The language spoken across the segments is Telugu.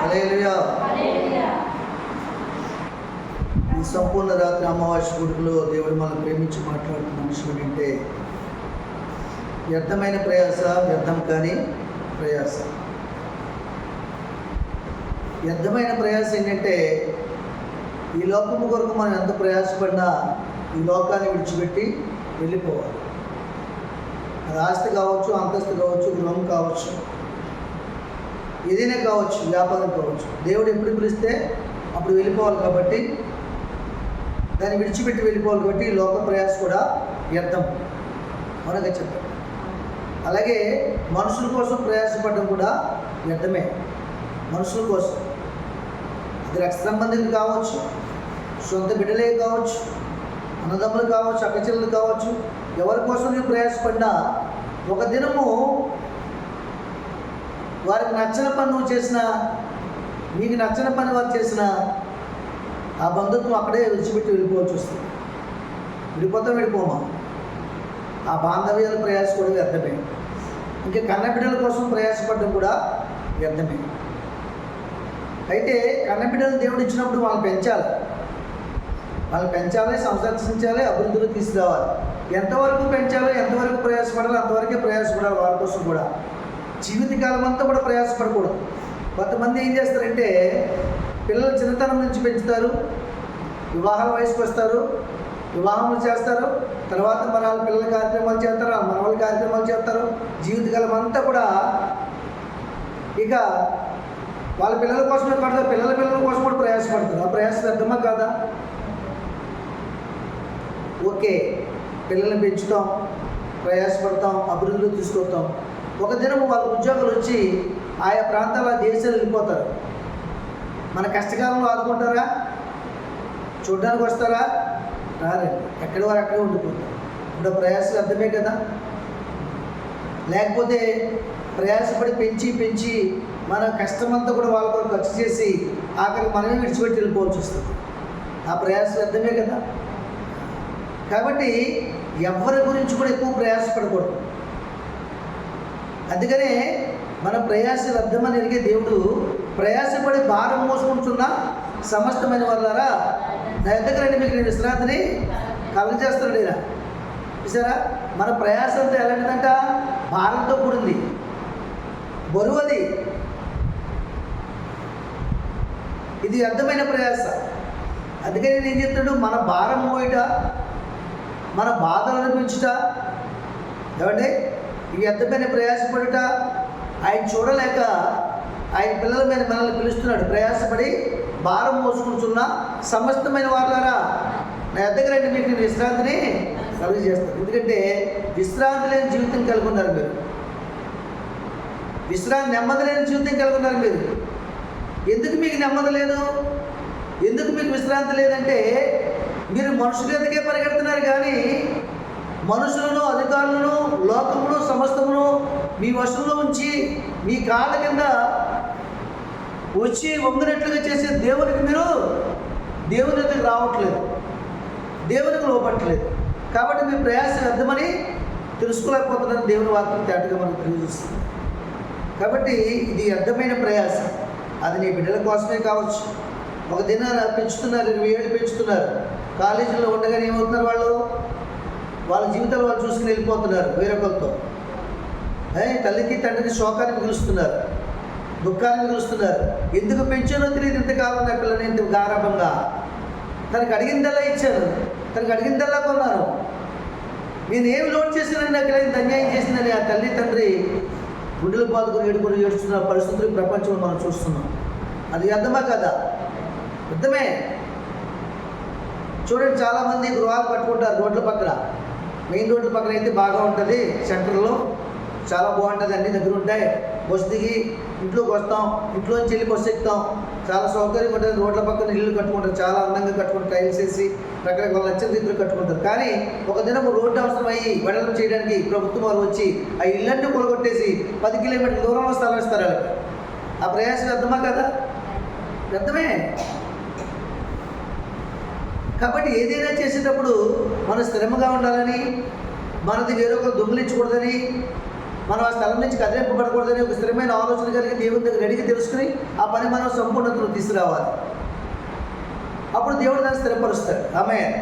హల్లెలూయా. ఈ సంపూర్ణ రాత్రి అమావాస్య గుడిలో దేవుడు మనం ప్రేమించి మాట్లాడుతున్న మనుషులు ఏంటంటే వ్యర్థమైన ప్రయాస, వ్యర్థం కాని ప్రయాస. వ్యర్థమైన ప్రయాస ఏంటంటే ఈ లోకము కొరకు మనం ఎంత ప్రయాసపడినా ఈ లోకాన్ని విడిచిపెట్టి వెళ్ళిపోవాలి. అది ఆస్తి కావచ్చు, అంతస్తు కావచ్చు, గృహం కావచ్చు, ఏదైనా కావచ్చు, వ్యాపారం కావచ్చు. దేవుడు ఎప్పుడు పిలిస్తే అప్పుడు వెళ్ళిపోవాలి కాబట్టి, దాన్ని విడిచిపెట్టి వెళ్ళిపోవాలి కాబట్టి ఈ లోక ప్రయాస కూడా వ్యర్థం మనగా చెప్పారు. అలాగే మనుషుల కోసం ప్రయాసపడడం కూడా వ్యర్థమే. మనుషుల కోసం అది రక్త సంబంధికులు కావచ్చు, సొంత బిడ్డలే కావచ్చు, అన్నదమ్ములు కావచ్చు, అక్కచెల్లెలు కావచ్చు, ఎవరి కోసం నువ్వు ప్రయాసపడినా ఒక దినము వారికి నచ్చిన పని నువ్వు చేసినా, నీకు నచ్చిన పని వారు చేసినా ఆ బంధుత్వం అక్కడే విడిచిపెట్టి వెళ్ళిపోవచ్చు వస్తుంది. వెళ్ళిపోమా. ఆ బాంధవ్యాల ప్రయాస కూడా వ్యర్థమే. ఇంకా కన్నబిడ్డల కోసం ప్రయాసపడడం కూడా వ్యర్థమే. అయితే కన్నబిడ్డలు దేవుడు ఇచ్చినప్పుడు వాళ్ళని పెంచాలి, సంరక్షించాలి, అభివృద్ధిలో తీసుకురావాలి. ఎంతవరకు పెంచాలో, ఎంతవరకు ప్రయాసపడాలో అంతవరకే ప్రయాసపడాలి. వాళ్ళ కోసం కూడా జీవితకాలం అంతా కూడా ప్రయాసపడకూడదు. కొంతమంది ఏం చేస్తారంటే పిల్లలు చిన్నతనం నుంచి పెంచుతారు, వివాహాల వయసుకు వస్తారు, వివాహములు చేస్తారు, తర్వాత వాళ్ళ పిల్లల కార్యక్రమాలు చేస్తారు, మనవాళ్ళ కార్యక్రమాలు చేస్తారు. జీవితకాలం అంతా కూడా ఇక వాళ్ళ పిల్లల కోసమే పడతారు, పిల్లల కోసం కూడా ప్రయాసపడతారు. ఆ ప్రయాస వ్యర్థమా కాదా? ఓకే, పిల్లల్ని పెంచుతాం, ప్రయాసపడతాం, అభివృద్ధిలో తీసుకొస్తాం. ఒక దినం వాళ్ళ ఉద్యోగాలు వచ్చి ఆయా ప్రాంతాల దేశాలు వెళ్ళిపోతారు. మన కష్టకాలంలో ఆదుకుంటారా? చూడడానికి వస్తారా? రారండి. ఎక్కడి వారు అక్కడే ఉండిపోతారు. ఇప్పుడు ప్రయాస అర్థమే కదా. లేకపోతే ప్రయాసపడి పెంచి మన కష్టమంతా కూడా వాళ్ళ కొరకు ఖర్చు చేసి ఆఖరికి మనమే విడిచిపెట్టి వెళ్ళిపోవాల్సి వస్తుంది. ఆ ప్రయాస అర్థమే కదా. కాబట్టి ఎవరి గురించి కూడా ఎక్కువ ప్రయాసపడకూడదు. అందుకనే మన ప్రయాస వ్యర్థమని ఎరిగే దేవుడు ప్రయాసపడి భారం మోసుకుంటున్న సమస్తమైన వాళ్ళారా నా దగ్గర రండి, మీకు నేను విశ్రాంతిని కలుగజేస్తాను. లేదా చూసారా, మన ప్రయాస అంతా ఎలాంటిదంట? భారంతో కూడింది, బరువు. అది ఇది వ్యర్థమైన ప్రయాస. అందుకని నేను ఏం చెప్తాడు, మన భారం మోయట, మన బాధలు అనిపించుట ఏమంటే ఇవి వ్యర్థమైన ప్రయాసపడుట. ఆయన చూడలేక ఆయన పిల్లల మీద మనల్ని పిలుస్తున్నాడు. ప్రయాసపడి భారం మోసుకుంటున్న సమస్తమైన వాళ్ళారా నా దగ్గర రండి, మీకు నేను విశ్రాంతిని కలుగజేస్తాను. ఎందుకంటే విశ్రాంతి లేని జీవితం కలిగి ఉన్నారు మీరు. నెమ్మది లేని జీవితం కలిగి ఉన్నారు మీరు. ఎందుకు మీకు నెమ్మది లేదు? ఎందుకు మీకు విశ్రాంతి లేదంటే మీరు మనుషుల ఎదుకే పరిగెడుతున్నారు కానీ మనుషులను, అధికారులను, లోకమును, సమస్తమును మీ వశంలో ఉంచి మీ కాళ్ళ కింద వచ్చి వంగినట్లుగా చేసే దేవునికి మీరు దేవుని ఎదుగు రావట్లేదు, దేవునికి లోపట్లేదు. కాబట్టి మీ ప్రయాస వ్యర్థమని తెలుసుకోలేకపోతున్నారు. దేవుని వాక్యం తేటగా మనకు తెలియజేస్తుంది. కాబట్టి ఇది వ్యర్థమైన ప్రయాస. అది నీ బిడ్డల కోసమే కావచ్చు. ఒక దినాన పెంచుతున్నారు, 20 ఏళ్ళు పెంచుతున్నారు. కాలేజీలో ఉండగానే ఏమవుతున్నారు? వాళ్ళ జీవితాలు వాళ్ళు చూసుకుని వెళ్ళిపోతున్నారు వేరొకరితో. తల్లికి తండ్రికి శోకాన్ని మిగులుస్తున్నారు, దుఃఖాన్ని మిగులుస్తున్నారు. ఎందుకు పెంచానో తెలియదు. ఇంతకాలం నా పిల్లని ఇంత గారాభంగా తనకు అడిగిందల్లా ఇచ్చాను, తనకు అడిగిందల్లా కొన్నాను. నేనేమి లోటు చేశానని నాకు ఇలా ఇంత అన్యాయం చేసిందని ఆ తల్లి తండ్రి గుండెలు బాదుకొని ఏడుస్తున్న పరిస్థితులు ప్రపంచంలో మనం చూస్తున్నాం. అది వ్యర్థమా కదా? వ్యర్థమే. చూడండి, చాలామంది గృహాలు కట్టుకుంటారు రోడ్ల పక్కన. మెయిన్ రోడ్ల పక్కన అయితే బాగా ఉంటుంది, సెంటర్లో చాలా బాగుంటుంది, అన్ని దగ్గర ఉంటాయి. బస్సు దిగి ఇంట్లోకి వస్తాం, ఇంట్లోంచి వెళ్ళి బస్సు ఎక్కుతాం, చాలా సౌకర్యంగా ఉంటుంది. రోడ్ల పక్కన ఇల్లు కట్టుకుంటారు, చాలా అందంగా కట్టుకుంటారు, టైల్స్ వేసి రకరకాల నచ్చిన రీతిలో కట్టుకుంటారు. కానీ ఒక దినం రోడ్డు అవసరం అయ్యి వెడల్పు చేయడానికి ప్రభుత్వం వారు వచ్చి ఆ ఇళ్ళన్నీ కొలగొట్టేసి 10 కిలోమీటర్ల దూరంలో స్థలం ఇస్తారు వాళ్ళకి. ఆ ప్రయాసం వ్యర్థమా కదా? వ్యర్థమే. కాబట్టి ఏదైనా చేసేటప్పుడు మనం స్థిరంగా ఉండాలని, మనది వేరొకరు దొంగిలించకూడదని, మనం ఆ స్థలం నుంచి కదిలింపబడకూడదని ఒక స్థిరమైన ఆలోచన కలిగి దేవుని దగ్గర అడిగి తెలుసుకుని ఆ పని మనం సంపూర్ణతను తీసుకురావాలి. అప్పుడు దేవుడు దాన్ని స్థిరపరుస్తాడు. ఆమేన్.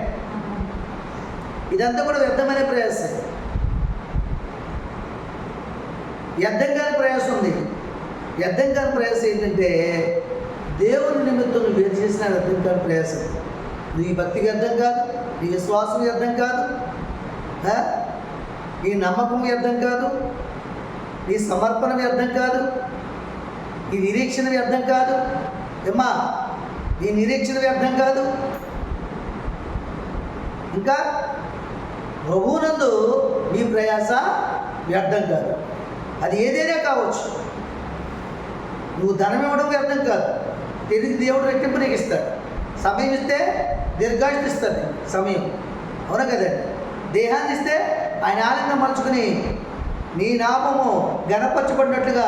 ఇదంతా కూడా వ్యర్థమైన ప్రయాసం. వ్యర్థం కాని ప్రయాసం ఉంది. వ్యర్థం కాని ప్రయాసం ఏంటంటే దేవుని నిమిత్తం నువ్వు వేరు చేసిన వ్యర్థం కాని ప్రయాసం. నీ భక్తి వ్యర్థం కాదు, నీ విశ్వాసం వ్యర్థం కాదు, నీ నమ్మకం వ్యర్థం కాదు, నీ సమర్పణ వ్యర్థం కాదు, నీ నిరీక్షణ వ్యర్థం కాదు. ఏమ్మా, నీ నిరీక్షణ వ్యర్థం కాదు. ఇంకా ప్రభువునందు నీ ప్రయాస వ్యర్థం కాదు. అది ఏదైనా కావచ్చు. నువ్వు ధనం ఇవ్వడం వ్యర్థం కాదు. తిరిగి దేవుడు రెట్టింపు నీకు ఇస్తాడు. సమయం ఇస్తే దీర్ఘాయుష్ని ఇస్తుంది సమయం. అవునా కదండి? దేహాన్ని ఇస్తే ఆయన ఆనందం మలుచుకుని నీ నామము ఘనపరచబడినట్లుగా,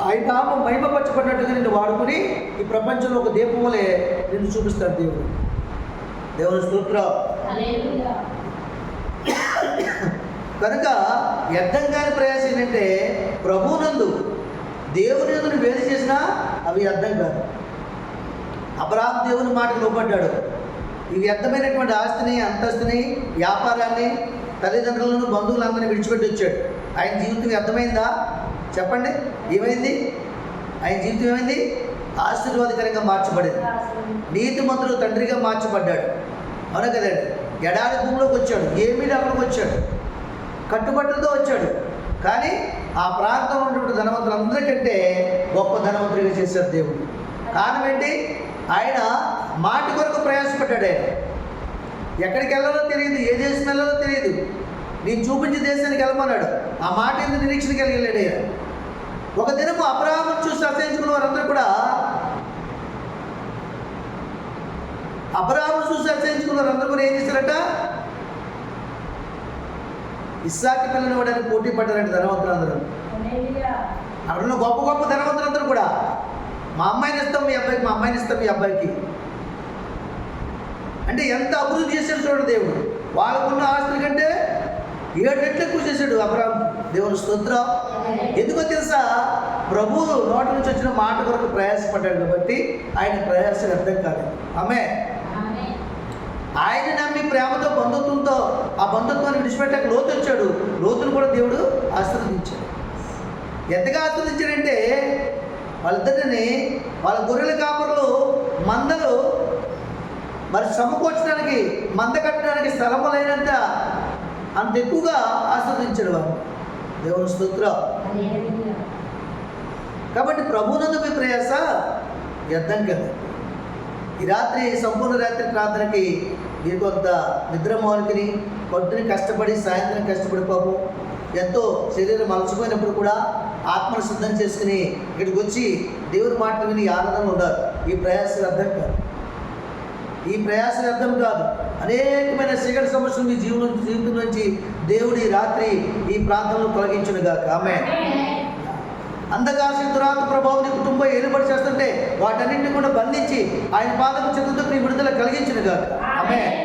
ఆయన నామం మహిమపరచబడినట్టుగా నిన్ను వాడుకుని ఈ ప్రపంచంలో ఒక దీపం వలె నిన్ను చూపిస్తాడు దేవుడు. దేవుని స్తోత్రం. కనుక వ్యర్థం కాని ప్రయాసం ఏంటంటే ప్రభువునందు దేవుని యందు నువ్వు వేరు చేసినా అవి వ్యర్థం కాదు. అబ్రహాము దేవుని మాటకు లోబడ్డాడు. ఈ వ్యర్థమైనటువంటి ఆస్తిని, అంతస్తుని, వ్యాపారాన్ని, తల్లిదండ్రులను, బంధువులందరినీ విడిచిపెట్టి వచ్చాడు. ఆయన జీవితం వ్యర్థమైందా? చెప్పండి. ఏమైంది? ఆయన జీవితం ఏమైంది? ఆశీర్వాదకరంగా మార్చబడింది. నీతిమంతుడు తండ్రిగా మార్చబడ్డాడు. అవునా కదండి? ఎడారి భూమిలోకి వచ్చాడు. ఏమీ అక్కడికి వచ్చాడు. కట్టుబట్టలతో వచ్చాడు. కానీ ఆ ప్రాంతంలో ఉన్నటువంటి ధనవంతులందరికంటే గొప్ప ధనవంతుడిగా చేశారు దేవుడు. కారణం ఏంటి? ఆయన మాటి కొరకు ప్రయాసపడ్డాడు. ఆయన ఎక్కడికి వెళ్ళాలో తెలియదు, ఏ దేశం వెళ్ళాలో తెలియదు. నేను చూపించే దేశానికి వెళ్ళమన్నాడు. ఆ మాట ఎందుకు నిరీక్షణ కలిగి వెళ్ళాడు ఆయన. ఒక దినము అబ్రహామును చూసి అసహించుకున్న వారందరూ కూడా, అబ్రహామును చూసి అసహించుకున్న వారందరూ కూడా ఏం చేశారట? ఇస్సాకు పిల్లని ఇవ్వడానికి పోటీ పడ్డారంటే ధనవంతులందరూ. అక్కడ గొప్ప గొప్ప ధనవంతులందరూ కూడా మా అమ్మాయిని ఇస్తాం మీ అబ్బాయికి, మా అమ్మాయిని ఇస్తాం మీ అబ్బాయికి. అంటే ఎంత అభివృద్ధి చేశాడు చూడండి దేవుడు. వాళ్ళకున్న ఆస్తుల కంటే 7 రెట్లు ఎక్కువ చేశాడు అబ్రహాము. దేవుని స్తోత్రం. ఎందుకో తెలుసా? ప్రభువు నోటి నుంచి వచ్చిన మాట కొరకు ప్రయాసపడ్డాడు కాబట్టి ఆయన ప్రయాస వ్యర్థం కాదు. ఆమేన్. ఆయన నమ్మి ప్రేమతో, బంధుత్వంతో ఆ బంధుత్వాన్ని విడిచిపెట్టాక లోతు వచ్చాడు. లోతును కూడా దేవుడు ఆశీర్వదించాడు. ఎంతగా ఆశీర్వదించాడంటే వాళ్ళిద్దరిని, వాళ్ళ గొర్రెల కాపరులు మందలు మరి సమకూర్చడానికి, మంద కట్టడానికి స్థలము లేనంత అంత ఎక్కువగా ఆశీర్వదించాడు వారు. దేవుని స్తోత్రం. కాబట్టి ప్రభువునందు మీ ప్రయాస వ్యర్థం కదా. ఈ రాత్రి సంపూర్ణ రాత్రి ప్రార్థనకి మీరు కొంత నిద్రమోనికిని పొద్దుని కష్టపడి సాయంత్రం కష్టపడి పాపం ఎంతో శరీరం అలసిపోయినప్పుడు కూడా ఆత్మను సిద్ధం చేసుకుని ఇక్కడికి వచ్చి దేవుని మాటలు విని ఆనందంగా ఉన్నారు. ఈ ప్రయాస అర్థం కాదు. ఈ ప్రయాస అర్థం కాదు. అనేకమైన చీకటి సమస్యలు మీ జీవితం నుంచి దేవుడి రాత్రి ఈ ప్రాంతంలో తొలగించునుగాక. ఆమేన్. అంధకార దురాత్మ ప్రభావం నీ కుటుంబం ఏలుబడి చేస్తుంటే వాటన్నింటినీ కూడా బంధించి ఆయన పాదము చెందుతూ నీ విడుదల కలిగించునుగాక. ఆమేన్.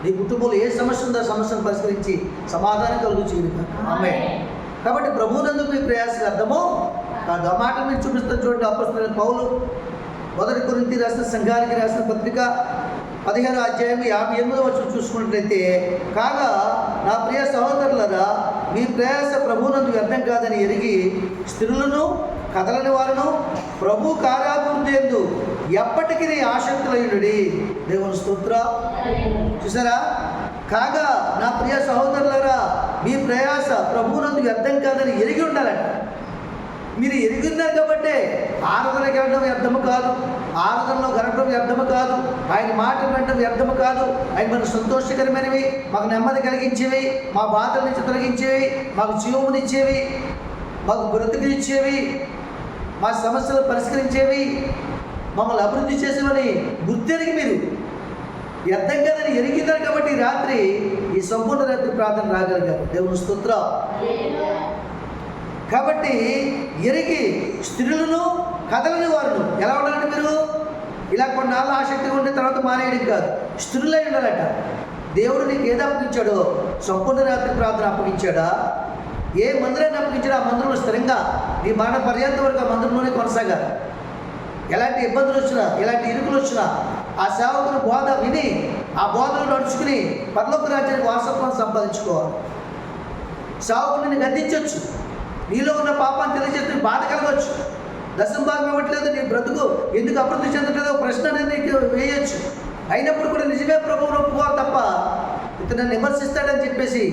నీ కుటుంబంలో ఏ సమస్య ఉందో సమస్యను పరిష్కరించి సమాధానం కలుగుచునుగాక. ఆమేన్. కాబట్టి ప్రభువునందు మీ ప్రయాస అర్థమో కాదు. ఆ మాట మీరు చూపిస్తాను చూడండి. అపొస్తలుడైన పౌలు 1 కొరింథీ రాసిన సంఘానికి రాసిన పత్రిక 15వ అధ్యాయం 58వ వచనం చూసుకున్నట్లయితే, కాగా నా ప్రియ సహోదరులారా, మీ ప్రయాస ప్రభువునందు వ్యర్థం కాదని ఎరిగి స్త్రీలను, కదలని వారును ప్రభు కార్యాభివృద్ధి యందు ఎప్పటికీ ఆసక్తులయ్యుండుడి. దేవుని స్తోత్రం. చూసారా? కాగా నా ప్రియ సహోదరులారా, మీ ప్రయాస ప్రభువునందు వ్యర్థం కాదని ఎరిగి ఉండాలంట. మీరు ఎరిగి ఉన్నారు కాబట్టి ఆరాధనకి వెళ్ళడం వ్యర్థము కాదు, ఆరాధనలో గడపడం వ్యర్థము కాదు, ఆయన మాట వినడం వ్యర్థము కాదు. ఆయన మనకు సంతోషకరమైనవి, మాకు నెమ్మది కలిగించేవి, మా బాధల నుంచి తొలగించేవి, మాకు జీవమునిచ్చేవి, మాకు బ్రతుకునిచ్చేవి, మా సమస్యలు పరిష్కరించేవి, మమ్మల్ని అభివృద్ధి చేసేవని గుర్తెరిగి మీరు వ్యర్థం కాదని ఎరిగినారు కాబట్టి రాత్రి ఈ సంపూర్ణ రాత్రి ప్రార్థన రాగలిగారు. దేవుని స్తోత్రం. కాబట్టి ఎరిగి స్త్రీలను, కదలని వారును ఎలా ఉండాలంటే మీరు ఇలా కొన్నాళ్ళు ఆసక్తిగా ఉంటే తర్వాత మానేయడం కాదు, స్త్రీలై ఉండాలట. దేవుడు నీకు ఏది అప్పగించాడో, సంపూర్ణ రాత్రి ప్రార్థన అప్పగించాడా, ఏ మందిరాన్ని అప్పగించాడో ఆ మందిరంలో స్థిరంగా నీ మరణ పర్యంతం వరకు ఆ మందిరంలోనే కొనసాగాలి. ఎలాంటి ఇబ్బందులు వచ్చినా, ఎలాంటి ఇరుకులు వచ్చినా ఆ సేవకుని బోధ విని ఆ బోధను నడుచుకుని పరలోక రాజ్యానికి వారసత్వాన్ని సంపాదించుకోవాలి. సేవకుని నిన్ను గద్దించవచ్చు, నీలో ఉన్న పాపాన్ని తెలియజేస్తే బాధ కలగవచ్చు, దశమ భాగం ఇవ్వట్లేదు, నీ బ్రతుకు ఎందుకు అభివృద్ధి చెందట్లేదో ప్రశ్న అనేది నీకు వేయచ్చు. అయినప్పుడు కూడా నిజమే ప్రభువును ఒప్పుకోవాలి తప్ప ఇతను విమర్శిస్తాడని చెప్పేసి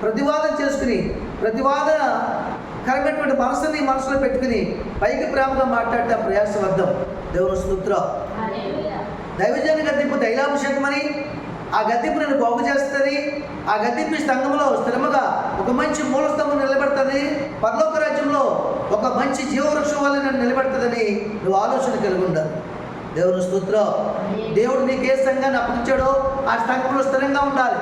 ప్రతివాదం చేసుకుని ప్రతివాదకరమైనటువంటి మనసుని మనసులో పెట్టుకుని పైకి ప్రేమగా మాట్లాడితే ఆ ప్రయాసవర్ధం. దేవుని స్తోత్రం. దైవజాన్ని గద్దింపు తైలాభిషేకమని, ఆ గద్దింపు నన్ను బాగు చేస్తుంది, ఆ గద్దింపు సంఘంలో స్థిరముగా ఒక మంచి మూలస్తంభం నిలబెడుతుంది, పరలోక రాజ్యంలో ఒక మంచి జీవవృక్షం వల్ల నన్ను నిలబెడుతుందని నువ్వు ఆలోచన కలిగి ఉండాలి. దేవుని స్తోత్రం. దేవుడు నీకు ఏ సంఘాన్ని అప్పగించాడో ఆ సంఘంలో స్థిరంగా ఉండాలి.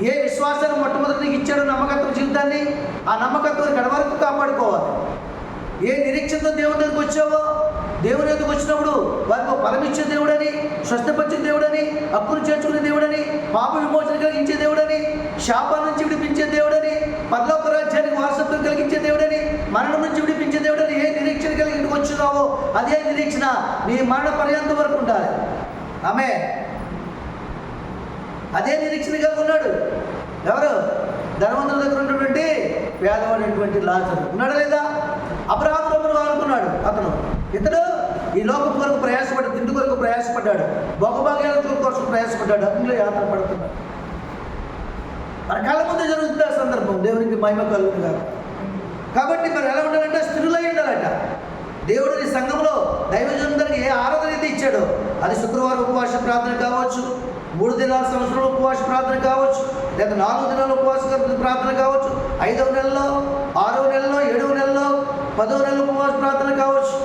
ఏ విశ్వాసాన్ని మొట్టమొదటి నీకు ఇచ్చాడో నమ్మకత్వ జీవితాన్ని, ఆ నమ్మకత్వాన్ని గడ వరకు కాపాడుకోవాలి. ఏ నిరీక్షణతో దేవుని దగ్గరికి వచ్చావో, దేవుని దగ్గరికి వచ్చినప్పుడు వారికి ఫలమిచ్చే దేవుడని, స్వస్థపరిచే దేవుడని, హక్కును చేర్చుకునే దేవుడని, పాప విమోచన కలిగించే దేవుడని, శాపాల నుంచి విడిపించే దేవుడని, పరలోక రాజ్యానికి వారసత్వం కలిగించే దేవుడని, మరణం నుంచి విడిపించే దేవుడని ఏ నిరీక్షణ కలిగి ఇంటికి వచ్చినావో అదే నిరీక్షణ నీ మరణ పర్యంతం వరకు ఉండాలి. ఆమె అదే నిరీక్షణ కలిగి ఉన్నాడు. ఎవరు? ధనవంతుల దగ్గర ఉన్నటువంటి పేదవాడైనటువంటి లాజరు ఉన్నాడా లేదా? అబ్రహాము రొమ్మును అనుకున్నాడు అతను. ఇతడు ఈ లోకం కొరకు ప్రయాసపడ్డాడు, తిండి కొరకు ప్రయాసపడ్డాడు, భోగభాగ్యాల కోసం ప్రయాసపడ్డాడు, అందులో యాత్ర పడుతున్నాడు. మన కళ్ళ ముందు జరుగుతుంది ఆ సందర్భం. దేవునికి మహిమ కలుగుతుంది కాదు. కాబట్టి మరి ఎలా ఉండాలంటే స్థిరులై ఉండాలట. దేవుడు నీ సంఘంలో దైవజనులందరికీ ఏ ఆరాధన అయితే ఇచ్చాడో, అది శుక్రవారం ఉపవాస ప్రార్థన కావచ్చు, 3 దినాల సంవత్సరంలో ఉపవాస ప్రార్థన కావచ్చు, లేదా 4 దినాల ఉపవాస ప్రార్థన కావచ్చు, 5వ నెలలో, 6వ నెలలో, 7వ నెలలో, 10వ నెలలో ఉపవాస ప్రార్థన కావచ్చు.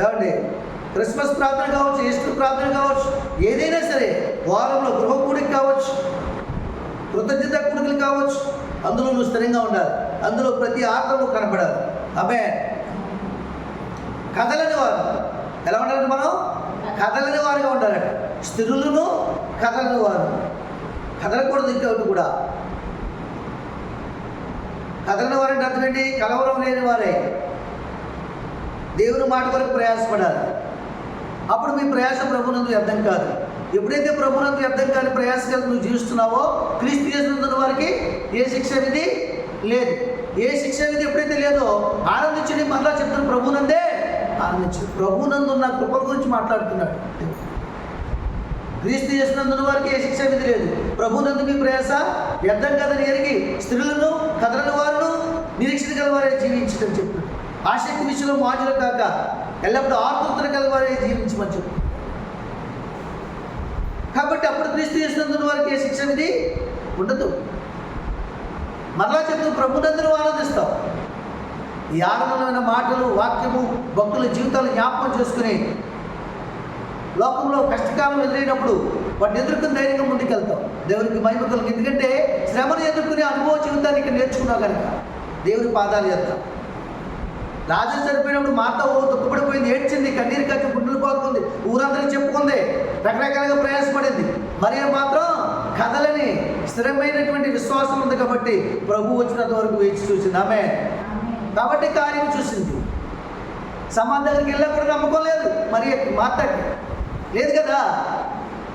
ఏమండి, క్రిస్మస్ ప్రార్థన కావచ్చు, ఈస్టర్ ప్రార్థన కావచ్చు, ఏదైనా సరే వారంలో గృహ కూడిక కావచ్చు, కృతజ్ఞత కూడికలు కావచ్చు, అందులో నువ్వు స్థిరంగా ఉండాలి. అందులో ప్రతి ఆత్మలో కనపడాలి. ఆమె కదలని వారు ఎలా ఉండాలంటే మనం కదలని వారుగా ఉండాలట. స్థిరులను కదలని వారు, కదలకూడదు. ఇంకొకటి కూడా కదలని వారంటే అర్థం ఏంటి? కలవరం లేని వారే దేవుని మాట కొరకు ప్రయాసపడాలి. అప్పుడు మీ ప్రయాస ప్రభునందు వ్యర్థం కాదు. ఎప్పుడైతే ప్రభునందు వ్యర్థం కాని ప్రయాస కలిగి నువ్వు జీవిస్తున్నావో, క్రీస్తు యేసునందున్న వారికి ఏ శిక్ష విధి లేదు. ఏ శిక్ష విధి ఎప్పుడైతే లేదో ఆనందించండి. మరలా చెప్తున్న ప్రభునందే ఆనందించు. ప్రభునందు ఉన్న కృపల గురించి మాట్లాడుతున్నాడు. క్రీస్తు యేసునందున్న వారికి ఏ శిక్ష విధి లేదు. ప్రభునందు మీ ప్రయాస వ్యర్థం కాదని ఎరిగి స్త్రీలను కదలని వారును నిరీక్షణ గల వారే జీవించడం చెప్తున్నాడు. ఆసక్తి విషయంలో మాజులు కాక ఎల్లప్పుడూ ఆత్మతను గల వారే జీవించమని చెప్పు. కాబట్టి అప్పుడు క్రీస్తు యేసునందున్న వారికి ఏ శిక్ష విధి ఉండదు. మరలా చెప్తూ ప్రభునందును ఆనందిస్తాం. ఈ ఆనందమైన మాటలు, వాక్యము భక్తుల జీవితాలు జ్ఞాపకం చేసుకుని లోకంలో కష్టకాలం ఎదురైనప్పుడు వాటిని ఎదుర్కొని ధైర్యంగా ముందుకెళ్తాం. దేవునికి మహిమ కలుగు. ఎందుకంటే శ్రమను ఎదుర్కొనే అనుభవ జీవితాన్ని ఇక్కడ నేర్చుకున్నావు కనుక దేవుని పాదాలు చేద్దాం. రాజు చనిపోయినప్పుడు మాత దుఃఖపడిపోయింది, ఏడ్చింది, కన్నీరు కట్టి గుండెలు పాల్గొంది, ఊరందరికీ చెప్పుకుంది, రకరకాలుగా ప్రయాసపడింది. మరి మాత్రం కథలని స్థిరమైనటువంటి విశ్వాసం ఉంది కాబట్టి ప్రభు వచ్చినంత వరకు వేచి చూసింది. ఆమె కాబట్టి కార్యం చూసింది. సమాధి దగ్గరికి వెళ్ళినప్పుడు నమ్మకం లేదు, మరి మాతకి లేదు కదా.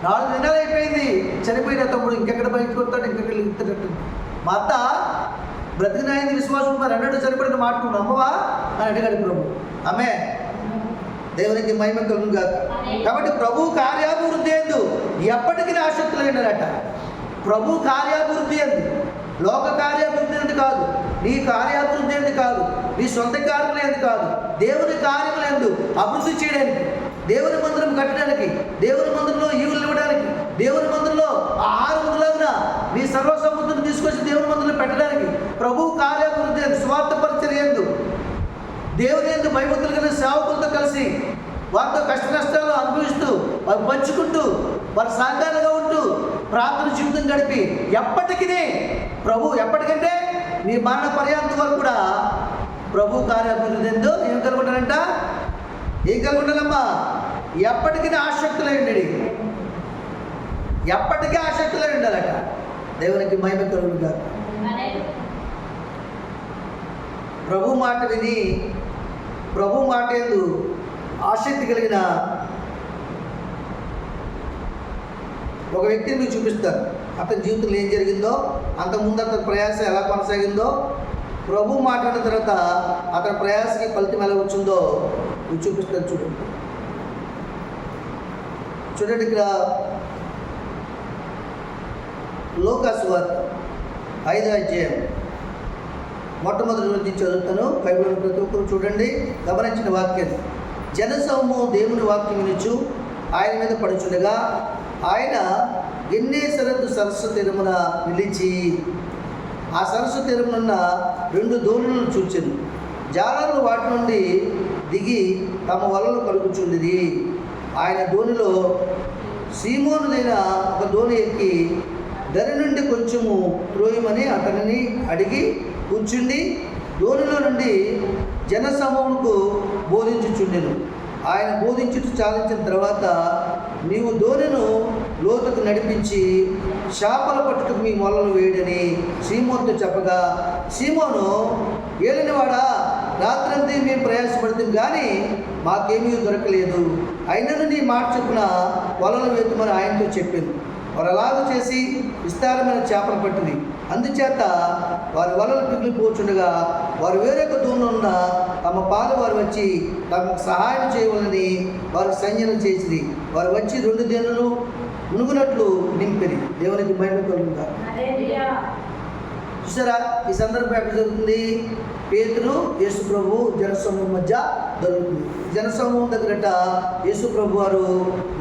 4 దినాలు అయిపోయింది, చనిపోయిన తమ్ముడు ఇంకెక్కడ బయటకు వస్తాడు, ఇంకెక్కడ ఇద్దరు మా అత్త బ్రతికినాయింది విశ్వాసం, మరి అన్నట్టు చనిపోయిన మాట నువ్వు నమ్మవా అని అడిగాడు ప్రభు. ఆమె దేవునికి మహిమ కలుగును గాక. కాబట్టి ప్రభు కార్యాభివృద్ధి ఎందు ఎప్పటికీ ఆసక్తులు అయినారట. ప్రభు కార్యాభివృద్ధి ఎందు, లోక కార్యాభివృద్ధి ఎందు కాదు, నీ కార్యాభివృద్ధి ఎందు కాదు, నీ సొంత కార్యములు ఎందు కాదు, దేవుని కార్యములు ఎందు అభివృద్ధి చేయడానికి, దేవుని మందిరం కట్టడానికి, దేవుని మందిరంలో ఈవులు ఇవ్వడానికి, దేవుని మందిరంలో ఆహారములాగిన నీ సర్వసముద్రం తీసుకొచ్చి దేవుని మందిరంలో పెట్టడానికి ప్రభు కార్యాభివృద్ధి ఎందు, స్వార్థ పరిచర్య ఎందు, దేవుని ఎందు భయభక్తులు కలిగిన సేవకులతో కలిసి వారితో కష్ట నష్టాలు అనుభవిస్తూ వారు పంచుకుంటూ వారి సహకారంగా ఉంటూ ప్రార్థన జీవితం గడిపి ఎప్పటికీ ప్రభు ఎప్పటికంటే నీ మరణ పర్యాంతం వరకు కూడా ప్రభు కార్యాభివృద్ధి ఎందు ఏం కలుగుంటారంట? ఏం కలుగుంటారమ్మా? ఎప్పటికీ ఆసక్తులై ఉండి, ఎప్పటికీ ఆసక్తులై ఉండాలట. దేవునికి మహిమ కలుగును గాక. ప్రభు మాట విని ప్రభు మాట యందు ఆసక్తి కలిగిన ఒక వ్యక్తిని మీకు చూపిస్తారు. అతని జీవితంలో ఏం జరిగిందో, అంతకుముందు అతని ప్రయాసం ఎలా కొనసాగిందో, ప్రభు మాట్లాడిన తర్వాత అతని ప్రయాసకి ఫలితం ఎలా వచ్చిందో మీకు చూపిస్తారు. చూడండి ఇక్కడ లూకా సువార్త 5వ అధ్యాయం మొట్టమొదటి నుంచి చదువుతాను. బైబిల్ ప్రతి ఒక్కరు చూడండి, గమనించిన వాక్యం. జనసమూహం దేవుని వాక్యం వినుచు ఆయన మీద పడుచుండగా ఆయన గెన్నేసరతు సరస్సు తీరమున నిలిచి ఆ సరస్సు తీరమునున్న 2 దోణులను చూచెను. జాలర్లు వాటి నుండి దిగి తమ వలలు కలుగుచుండిరి. ఆయన దోణిలో సీమోనుదైన ఒక దోణి ఎక్కి దరి నుండి కొంచెము త్రోయమని అతనిని అడిగి కూర్చుండి దోణిలో నుండి జనసమూహముకు బోధించుచుండెను. ఆయన బోధించుట చాలించిన తర్వాత, నీవు దోణిను లోతుకు నడిపించి చేపల పట్టుకు మీ మొలలు వేయడని సీమోనుతో చెప్పగా, సీమోను, ఏలినవాడా, రాత్రంతా మేము ప్రయాసపడుతుంది కానీ మాకేమీ దొరకలేదు. అయినను నీ మాట చొప్పున వలలు వేతుమని ఆయనతో చెప్పింది. వారు అలాగూ చేసి విస్తారమైన చేపలు పట్టింది. అందుచేత వారి వలలు పిగిలిపోచుండగా వారు వేరొక దూరంలో ఉన్న తమ పాలు వారు వచ్చి తమకు సహాయం చేయవాలని వారు సంజనం చేసింది. వారు వచ్చి 2 దినాలు మునుగునట్లు నింపిరి. దేవునికి మహిమ కలుగుగా. చూసారా, ఈ సందర్భం ఎక్కడ జరుగుతుంది? పేతురు యేసు ప్రభు జనసమూహం మధ్య జరుగుతుంది. జనసమూహం దగ్గరట యేసు ప్రభు వారు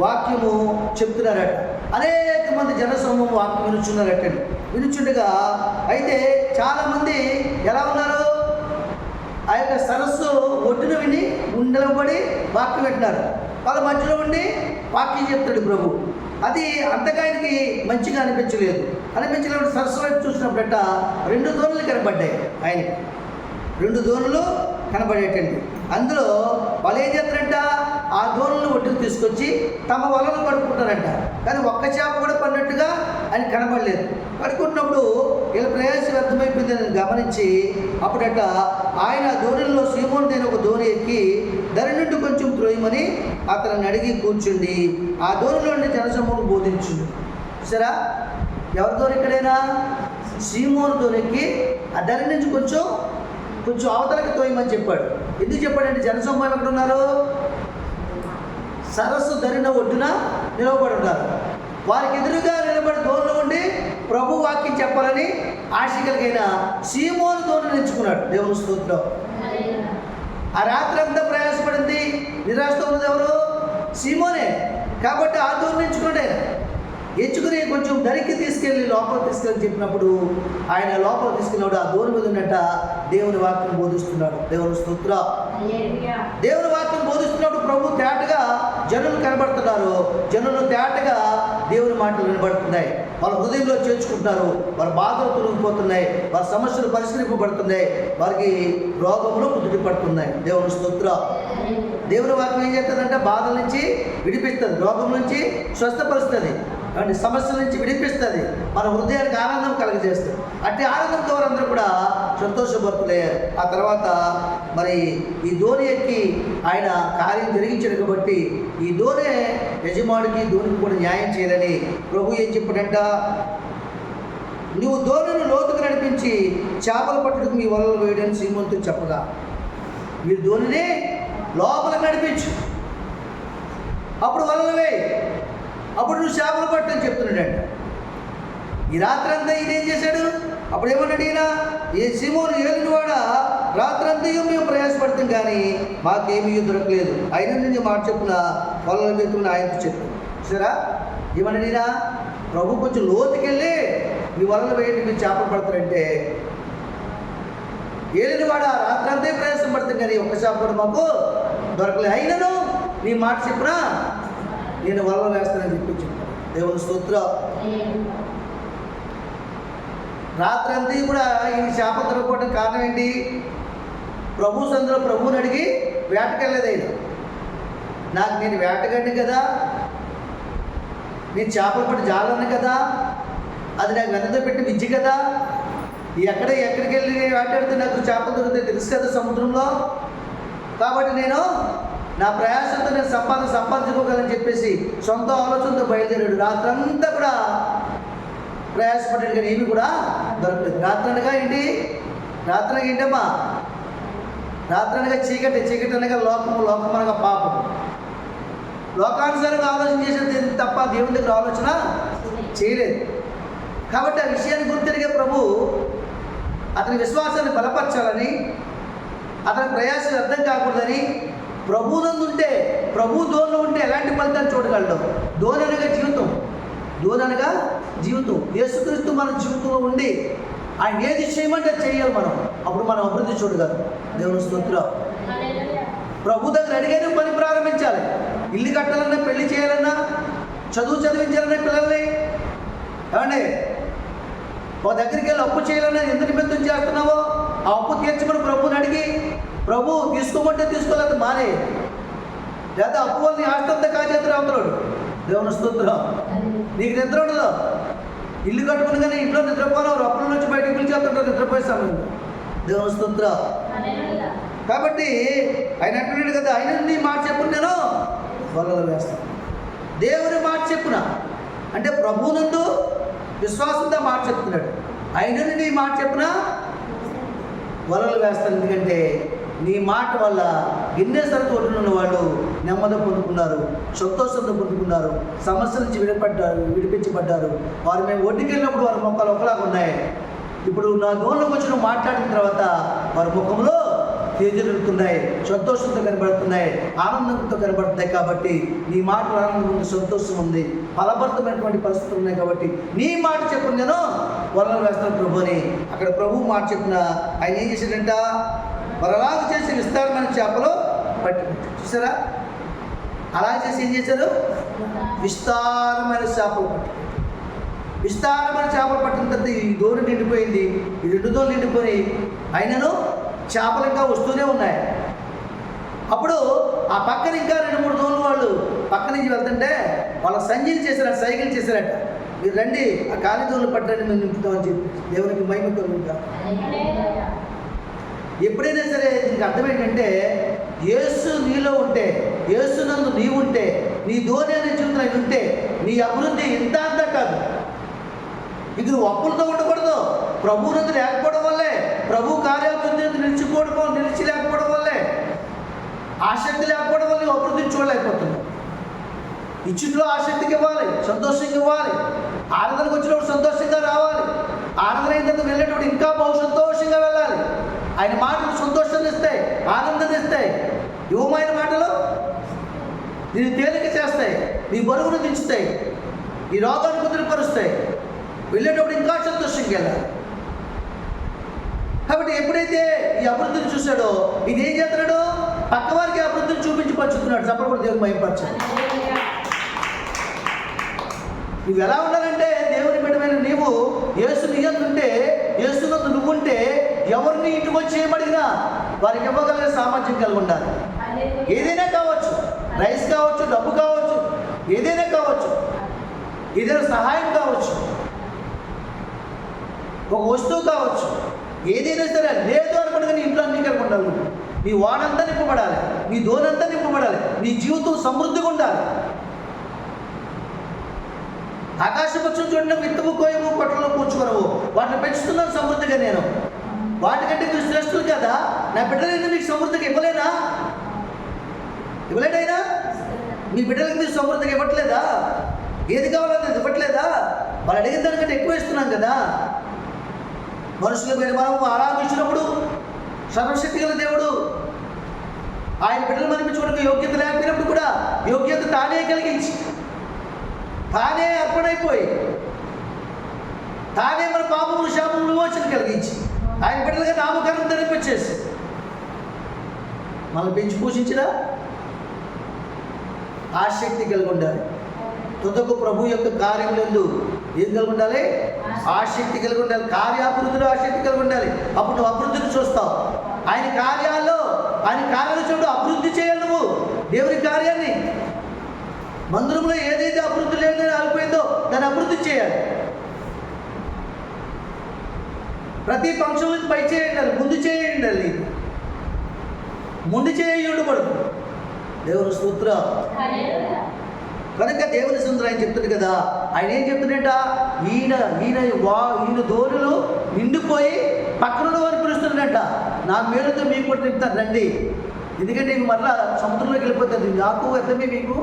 వాక్యము చెప్తున్నారట. అనేక మంది జనసమూహం వాక్యం వినుచున్నారట. వినుచుండగా అయితే చాలామంది ఎలా ఉన్నారు? ఆ యొక్క సరస్సు ఒడ్డున విని నిలబడి వాక్యం పెట్టినారు. వాళ్ళ మధ్యలో ఉండి వాక్యం చెప్తాడు ప్రభు. అది అంతగా ఆయనకి మంచిగా అనిపించినప్పుడు సరస్సు వైపు చూసినప్పుడట 2 దోణులు కనబడ్డాయి. ఆయనకి 2 దోణులు కనబడేటండి. అందులో వాళ్ళు ఏం చేస్తారంట, ఆ దోణులను ఒడ్డుకు తీసుకొచ్చి తమ వలలు పడుకుంటారంట. కానీ ఒక్క చేప కూడా పడినట్టుగా ఆయన కనబడలేదు. పడుకుంటున్నప్పుడు వీళ్ళ ప్రయాసం వ్యర్థమైపోయిందని గమనించి అప్పుడట ఆయన దోణిలో సీమోనుదైన ఒక దోణి ఎక్కి దరి నుండి కొంచెం త్రోయమని అతనిని అడిగి కూర్చుండి ఆ దోణిలో నుండి జనసమూహం బోధించుండు. సరే, ఎవరి దోణి ఎక్కడైనా సీమోను దోణికి ఆ దరి నుంచి కొంచెం అవతలకి తోయమని చెప్పాడు. ఎందుకు చెప్పాడంటే జనసమూహం ఎక్కడ ఉన్నారు? సరస్సు దరిన ఒడ్డున నిలవబడి ఉన్నారు. వారికి ఎదురుగా నిలబడి దోణిలో ఉండి ప్రభు వాక్యం చెప్పాలని ఆశ కలిగిన సీమోను దోణిని ఎంచుకున్నాడు. దేవుని స్తోత్రం. ఆ రాత్రి అంతా ప్రయాసపడింది, నిరాశతో ఉన్నది ఎవరు? సీమోనే. కాబట్టి ఆ దోణిని ఎంచుకున్నాడు. ఎంచుకుని కొంచెం దరికి తీసుకెళ్ళి లోపల తీసుకెళ్ళి చెప్పినప్పుడు ఆయన లోపల తీసుకెళ్ళినప్పుడు ఆ దోణి మీద ఉన్నట్ట దేవుని వాక్యం బోధిస్తున్నాడు. దేవుని స్తోత్రం. దేవుని వాక్యం బోధిస్తున్నప్పుడు ప్రభు తేటగా జనులు కనబడుతున్నారు. జనులు తేటగా దేవుని మాటలు వినబడుతున్నాయి. వాళ్ళ హృదయంలో చేర్చుకుంటున్నారు. వాళ్ళ బాధలు తొలగిపోతున్నాయి. వాళ్ళ సమస్యలు పరిష్కరింపబడుతున్నాయి. వారికి రోగములు కుదుటి పడుతున్నాయి. దేవుని స్తోత్రం. దేవుని వాక్యం ఏం చేస్తుందంటే బాధల నుంచి విడిపిస్తుంది, రోగం నుంచి స్వస్థపరుస్తుంది, అంటే సమస్యల నుంచి విడిపిస్తుంది, మన హృదయానికి ఆనందం కలుగజేస్తుంది. అట్టి ఆనందంతో వారందరూ కూడా సంతోషభరితులయ్యారు. ఆ తర్వాత మరి ఈ దోణి ఎక్కి ఆయన కార్యం జరిగించాడు కాబట్టి ఈ దోణి యజమానికి దోణికి కూడా న్యాయం చేయాలని ప్రభు ఏం చెప్పాడంట, నువ్వు దోణిని లోతుకు నడిపించి చేపలు పట్టుకు మీ వలలు వేయడానికి సీమోనుతో చెప్పగా, మీరు దోణిని లోపలికి నడిపించు, అప్పుడు వలలు వేయి, అప్పుడు నువ్వు చేపలు పట్టని చెప్తున్నాడంట. ఈ రాత్రంతా ఈయనేం చేశాడు? అప్పుడు ఏమన్నాడు ఈయన, ఏ సీమోను ఏలినవాడా, రాత్రంతా మేము ప్రయాసపడతాం కానీ మాకేమీ దొరకలేదు. అయినా నేను మాట చెప్పున వలలు వేసుకుని ఆయనతో చెప్పాను. సరే, ఏమన్నాడు ఈయన, ప్రభు కొంచెం లోతుకెళ్ళి మీ వలలు వేయండి, మీరు చేపలు పడతారంటే, ఏలినవాడా రాత్రంతా ప్రయాసం పడతాం కానీ ఒక్క చేప కూడా మాకు దొరకలేదు. అయినను నీ మాట చెప్పినా నేను వలలు వేస్తానని చెప్పి చెప్పాను. దేవుని స్తోత్రం. రాత్రంతా కూడా ఈ చేప దొరకపోవడానికి కారణం ఏంటి? ప్రభు సందులో ప్రభువుని అడిగి వేటకెళ్ళలేదు. ఆయన నాకు నేను వేటగాడిని కదా, నేను చేపలు పట్టి జాలను కదా, అది నాకు వెనక పెట్టి విద్య కదా, ఎక్కడికి వెళ్ళి వేటాడితే నాకు చేపలు దొరికితే తెలుసు కదా సముద్రంలో. కాబట్టి నేను నా ప్రయాసంతో నేను సంపాదించుకోగలని చెప్పేసి సొంత ఆలోచనతో బయలుదేరాడు. రాత్రంతా కూడా ప్రయాసపడ్డాడు కానీ ఏమి కూడా దొరకలేదు. రాత్రనగా ఏంటమ్మా? రాత్రనగా చీకటి అనగా లోకం అనగా పాపం. లోకానుసారంగా ఆలోచన చేసేది తప్ప దేవుని దగ్గర ఆలోచన చేయలేదు. కాబట్టి ఆ విషయాన్ని గుర్తిరిగే ప్రభు అతని విశ్వాసాన్ని బలపరచాలని, అతని ప్రయాసం అర్థం కాకూడదని, ప్రభువునందుంటే ప్రభు దోణలో ఉంటే ఎలాంటి ఫలితాన్ని చూడగలడు. దోణనగా జీవితం యేసుక్రీస్తు మన జీవితంలో ఉండి ఆయన ఏది చేయమంటే చేయాలి మనం. అప్పుడు మనం అభివృద్ధి చూడగలం. దేవుని స్తోత్రం. ప్రభు దగ్గర అడిగానే పని ప్రారంభించాలి. ఇల్లు కట్టాలన్నా, పెళ్లి చేయాలన్నా, చదివించాలన్నా పిల్లల్ని, ఏమండి ఒక దగ్గరికి వెళ్ళి అప్పు చేయాలన్నా ఎందుకు నిమిత్తం చేస్తున్నావో ఆ అప్పు తీర్చమని ప్రభుని అడిగి, ప్రభు తీసుకోమంటే తీసుకోలేదు మానే, లేదా అప్పు వాళ్ళని ఆస్తంతా కాజేస్తారు అవుతున్నాడు. దేవుని స్తోత్రం. నీకు నిద్ర ఉండదు. ఇల్లు కట్టుకుని కానీ ఇంట్లో నిద్రపోయినావు, అప్పుల నుంచి బయటకు పిలిచేస్తుంటారు నిద్రపోయే సమయంలో. దేవుని స్తోత్రం. కాబట్టి ఆయన అంటున్నాడు కదా, ఆయన నీ మాట చెప్పును నేను వలలో వేస్తాను. దేవుని మాట చెప్పున అంటే ప్రభువునందు విశ్వాసంతో మాట చెప్తున్నాడు. ఆయనని నీ మాట చెప్పున వలలు వేస్తాను. ఎందుకంటే నీ మాట వల్ల గిన్నెసరితో ఉన్న వాళ్ళు నెమ్మది పొందుకున్నారు, సంతోషంతో పొందుకున్నారు, సమస్యల నుంచి విడిపించబడ్డారు. వారు మేము ఒడ్డుకి వెళ్ళినప్పుడు వారి మొక్కలు ఒకలాగా ఉన్నాయి. ఇప్పుడు నా దూరంలోకి వచ్చి నువ్వు మాట్లాడిన తర్వాత వారి ముఖంలో తేజలుతున్నాయి, సంతోషంతో కనబడుతున్నాయి, ఆనందంతో కనబడుతున్నాయి. కాబట్టి నీ మాటలు ఆనందం ఉంది, సంతోషం ఉంది, ఫలభరితమైనటువంటి పరిస్థితులు ఉన్నాయి. కాబట్టి నీ మాట చెప్పు నేను వలలు వేస్తాను ప్రభు అని. అక్కడ ప్రభు మాట చెప్పిన ఆయన ఏం చేశాడంట? వరలాగా చేసి విస్తారమైన చేపలు పట్టి చూసారా? అలా చేసి ఏం చేశారు? విస్తారమైన చేపలు పట్టిన తర్వాత ఈ దోణి నిండిపోయింది, ఈ 2 దోణులు నిండిపోయి అయినను చేపలు ఇంకా వస్తూనే ఉన్నాయి. అప్పుడు ఆ పక్కన ఇంకా 2-3 దోణులు వాళ్ళు పక్క నుంచి వెళ్తుంటే వాళ్ళ సైకిల్ చేశారట. మీరు రండి ఆ ఖాళీ దోణులు పట్టండి, మేము నింపుతామని చెప్పి దేవునికి మహిమ కలుగుతా. ఎప్పుడైనా సరే దీనికి అర్థం ఏంటంటే, యేసు నీలో ఉంటే, యేసు నందు నీవు ఉంటే, నీ దోణి అనే జీవితం అయి ఉంటే నీ అభివృద్ధి ఇంత అంతా కాదు. ఇక నువ్వు అప్పులతో ఉండకూడదు. ప్రభు నందు లేకపోవడం వల్లే, ప్రభు కార్యాభివృద్ధి నిలిచి లేకపోవడం వల్లే, ఆసక్తి లేకపోవడం వల్ల నువ్వు అభివృద్ధిని చూడలేకపోతున్నావు. ఇచ్చుట్లో ఆసక్తికి ఇవ్వాలి, సంతోషంగా ఇవ్వాలి. ఆరాధనకు వచ్చినప్పుడు సంతోషంగా రావాలి. ఆరాధన అయిన తర్వాత వెళ్ళేటప్పుడు ఇంకా బహు సంతోషంగా వెళ్ళాలి. ఆయన మాటలు సంతోషాన్ని ఇస్తాయి, ఆనందాన్ని ఇస్తాయి. యువమైన మాటలు నేను తేలిక చేస్తాయి, నీ బరువును దించుతాయి, నీ రోగాన్ని కుదిరిపరుస్తాయి. వెళ్ళేటప్పుడు ఇంకా సంతోషంగా వెళ్ళాలి. కాబట్టి ఎప్పుడైతే ఈ అభివృద్ధిని చూశాడో ఇది ఏం చేస్తున్నాడు? పక్క వారికి అభివృద్ధిని చూపించి పంచుతున్నాడు. చప్పట్లు కూడా దేవుని మహిమపరచాలి. నువ్వు ఎలా ఉండాలంటే, దేవుని బిడ్డమైన నీవు యేసు నీయందుంటే, యేసునందు నువ్వుంటే ఎవరిని ఇంటికి వచ్చి చేయమడిగినా వారికి ఇవ్వగలిగే సామర్థ్యం కలిగి ఉండాలి. ఏదైనా కావచ్చు, రైస్ కావచ్చు, డబ్బు కావచ్చు, ఏదైనా కావచ్చు, ఏదైనా సహాయం కావచ్చు, ఒక వస్తువు కావచ్చు, ఏదైనా సరే లేదు అనుకుంటే నీ ఇంట్లో అన్ని కలిగి ఉండాలి. నీ వానంతా నింపబడాలి, నీ దోనంతా నింపబడాలి, నీ జీవితం సమృద్ధిగా ఉండాలి. ఆకాశ పక్షులు చూడండి, విత్తము, కోయము, కొట్టలో కూర్చుకోరవు, వాటిని పెంచుతున్నాను సమృద్ధిగా. నేను వాటికంటే మీరు శ్రేష్ఠులు కదా. నా బిడ్డలైనా మీకు సమృద్ధిగా ఇవ్వలేనా? ఇవ్వలేదైనా మీ బిడ్డలకు మీరు సమృద్ధిగా ఇవ్వట్లేదా? ఏది కావాలన్నా ఇవ్వట్లేదా? వాళ్ళు అడిగిన దానికంటే ఎక్కువ ఇస్తున్నాం కదా. మనుషుల మీద మనం ఆరాధించినప్పుడు సర్వశక్తి గల దేవుడు ఆయన బిడ్డలు మనిపించుకోవడానికి యోగ్యత లేకపోయినప్పుడు కూడా యోగ్యత తానే కలిగించి, తానే అర్పణైపోయి, తానే మన పాపములు శాపములు విమోచన కలిగించి ఆయన బిడ్డలుగా నామకరణం ధరింపచేసి మనల్ని పెంచి పోషించిన ఆసక్తి కలిగి ఉండాలి. తుదకు ప్రభు యొక్క కార్యములందు ఏం కలిగి ఉండాలి? ఆసక్తి కలిగి ఉండాలి. కార్యాభివృద్ధిలో ఆసక్తి కలిగి ఉండాలి. అప్పుడు నువ్వు అభివృద్ధిని చూస్తావు. ఆయన కార్యాలు చూడు, అభివృద్ధి చేయాలి. నువ్వు దేవుని కార్యాన్ని. మందిరంలో ఏదైతే అభివృద్ధి లేదని ఆగిపోయిందో దాన్ని అభివృద్ధి చేయాలి. ప్రతి ఫంక్షన్లకు పై చేయండి, ముందు చేయండి, ముందు చేయకూడదు. దేవుని స్తోత్రం. కనుక దేవుని సుందరం ఆయన చెప్తుంది కదా, ఆయన ఏం చెప్తున్నట, ఈయన ధోరణులు నిండిపోయి పక్కన వారు పిలుస్తున్నాడంట, నా మేలుతో మీకు కూడా నింపుతాను రండి, ఎందుకంటే ఇంక మరలా సముద్రంలోకి వెళ్ళిపోతుంది, నాకు అర్థమే మీకు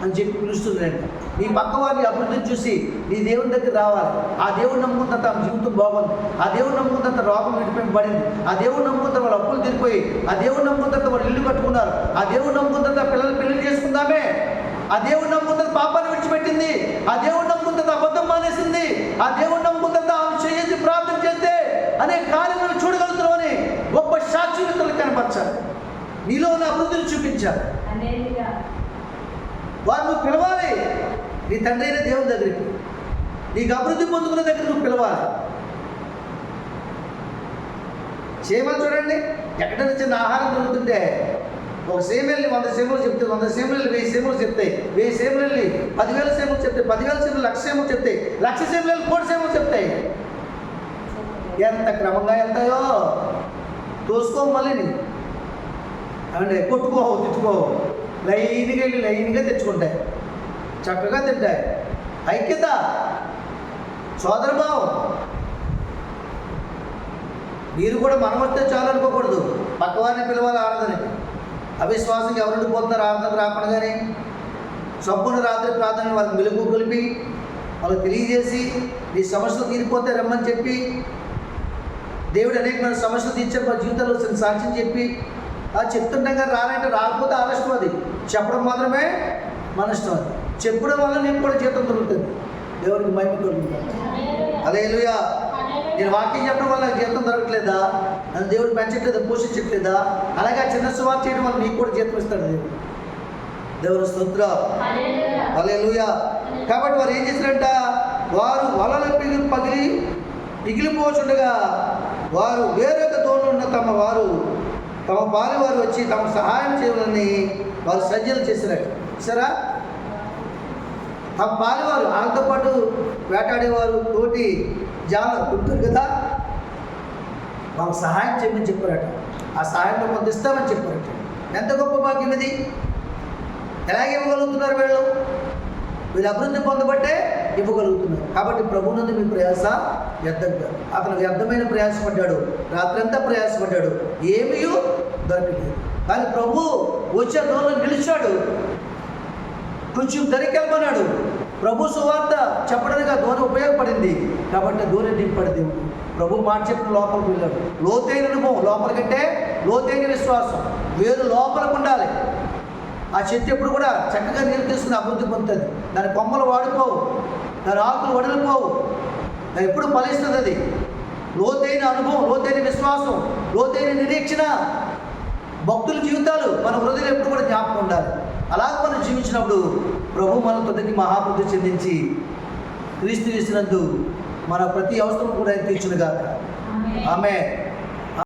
అని చెప్పి పిలుస్తున్నాడంట. నీ పక్క వారిని అభివృద్ధిని చూసి నీ దేవుని దగ్గర రావాలి. ఆ దేవుడు నమ్ముకుంత జీవితం బాగుంది, ఆ దేవుడు నమ్ముకుంత రోగం విడిపింపబడింది, ఆ దేవుడు నమ్ముకుంత వాళ్ళ అప్పులు తీరిపోయి, ఆ దేవుడు నమ్ముకుంత వాళ్ళు ఇల్లు కట్టుకున్నారు, ఆ దేవుడు నమ్ముకుంత పిల్లలు పెళ్లి చేసుకుందామే, ఆ దేవుడు నమ్ముకుంత పాపాన్ని విడిచిపెట్టింది, ఆ దేవుడు నమ్ముకుంత అబద్ధం మానేసింది, ఆ దేవుడు నమ్ముకుంత చేసి ప్రార్థన చేస్తే అనే కార్యములు చూడగలుగుతున్నామని గొప్ప సాక్షులు కనపరచాలి. నీలో ఉన్న అభివృద్ధిని చూపించాలి. వారు నువ్వు పిలవాలి. నీ తండ్రి అయిన దేవుని దగ్గరికి, నీకు అభివృద్ధి పొందుకున్న దగ్గర నువ్వు పిలవాలి. సేమలు చూడండి, ఎక్కడైనా చిన్న ఆహారం దొరుకుతుంటే ఒక సేమల్ని 100 సేమలు చెప్తే, 100 సేమలు 1000 సేమలు చెప్తాయి, 1000 సేమలు 10,000 సేమలు చెప్తాయి, 10,000 సేమలు 1,00,000 సేమలు చెప్తాయి, 1,00,000 సేమలు 1,00,000 సేమలు చెప్తాయి. ఎంత క్రమంగా వెళ్తాయో తోసుకో, మళ్ళీ అంటే కొట్టుకోవు, తిట్టుకోవు, లైన్గా వెళ్ళి లైన్గా తెచ్చుకుంటాయి, చక్కగా తింటాయి. ఐక్యత, సోదరభావం. మీరు కూడా మనం వస్తే చాలు అనుకోకూడదు, పక్కవారిని పిలవాలి ఆరాధన. అవిశ్వాసంగా ఎవరు పోతున్నారు ఆరాధన రాకుండా, కానీ సంపూర్ణ రాత్రి ప్రార్థన వాళ్ళకి వెలుగు కలిపి వాళ్ళకి తెలియజేసి నీ సమస్యలు తీరిపోతే రమ్మని చెప్పి, దేవుడు అనేకమైన సమస్యలు తీర్చే మా జీవితంలో వచ్చిన సాక్ష్యం చెప్పి చెప్తుంటాం. కానీ రానంటే రాకపోతే ఆలస్యం, అది చెప్పడం మాత్రమే మన ఇష్టం. అది చెప్పడం వల్ల నీకు కూడా జీతం దొరుకుతుంది, దేవుడికి మహిమ కలుగుతుంది. హల్లెలూయా. నేను వాక్యం చెప్పడం వల్ల జీతం దొరకట్లేదా, నన్ను దేవుడు పెంచట్లేదా, పోషించట్లేదా? అలాగే చిన్న సువార్త చేయడం వల్ల నీకు కూడా జీతం ఇస్తాడు దేవుడు. దేవుని స్తోత్రం. హల్లెలూయా. కాబట్టి వారు ఏం చేశారంట, వారు వలలు పిగిలిపోచుండగా వారు వేరొక తోడు ఉన్న తమ పాలి వారు వచ్చి తమ సహాయం చేయాలని వారు సజ్జలు చేశారట. సరే, తమ పాలివారు వాళ్ళతో పాటు వేటాడేవారు, తోటి జాలు ఉంటారు కదా, వాళ్ళకి సహాయం చేయమని చెప్పారట. ఆ సహాయంలో కొంత ఇస్తామని చెప్పారట. ఎంత గొప్ప భాగ్యం ఇది! ఎలాగే ఇవ్వగలుగుతున్నారు వీళ్ళు అభివృద్ధి పొందబట్టే ఇవ్వగలుగుతున్నారు. కాబట్టి ప్రభువునందు మీ ప్రయాస వ్యర్థం కాదు. అతను వ్యర్థమైన ప్రయాసపడ్డాడు, రాత్రంతా ప్రయాసపడ్డాడు, ఏమీ దొరకలేదు. కానీ ప్రభు వచ్చే దూరంలో నిలిచాడు, కొంచెం దరికెళ్ళమన్నాడు. ప్రభు సువార్త చెప్పడానికి ఆ దూరం ఉపయోగపడింది కాబట్టి దూరం నింపడి దేవుడు. ప్రభు మాట చెప్పిన లోపలికి వెళ్ళాడు. లోతైన అనుభవం, లోపలికంటే లోతైన విశ్వాసం, వేరు లోపలికి ఉండాలి. ఆ చెట్టు ఎప్పుడు కూడా చక్కగా నీళ్ళు తీసుకుని అభివృద్ధి పొందుతుంది. దాని కొమ్మలు వాడిపోవు, దాని ఆకులు వడిలిపోవు, దాని ఎప్పుడు ఫలిస్తుంది. అది లోతైన అనుభవం, లోతైన విశ్వాసం, లోతైన నిరీక్షణ, భక్తుల జీవితాలు మన హృదయం ఎప్పుడు కూడా జ్ఞాపకం ఉండాలి. అలాగే మనం జీవించినప్పుడు ప్రభు మన తొదటి మహాబుద్ధి చెందించి క్రీస్తు ఇచ్చినందు మన ప్రతి అవసరం కూడా తీర్చునుగాక. ఆమేన్.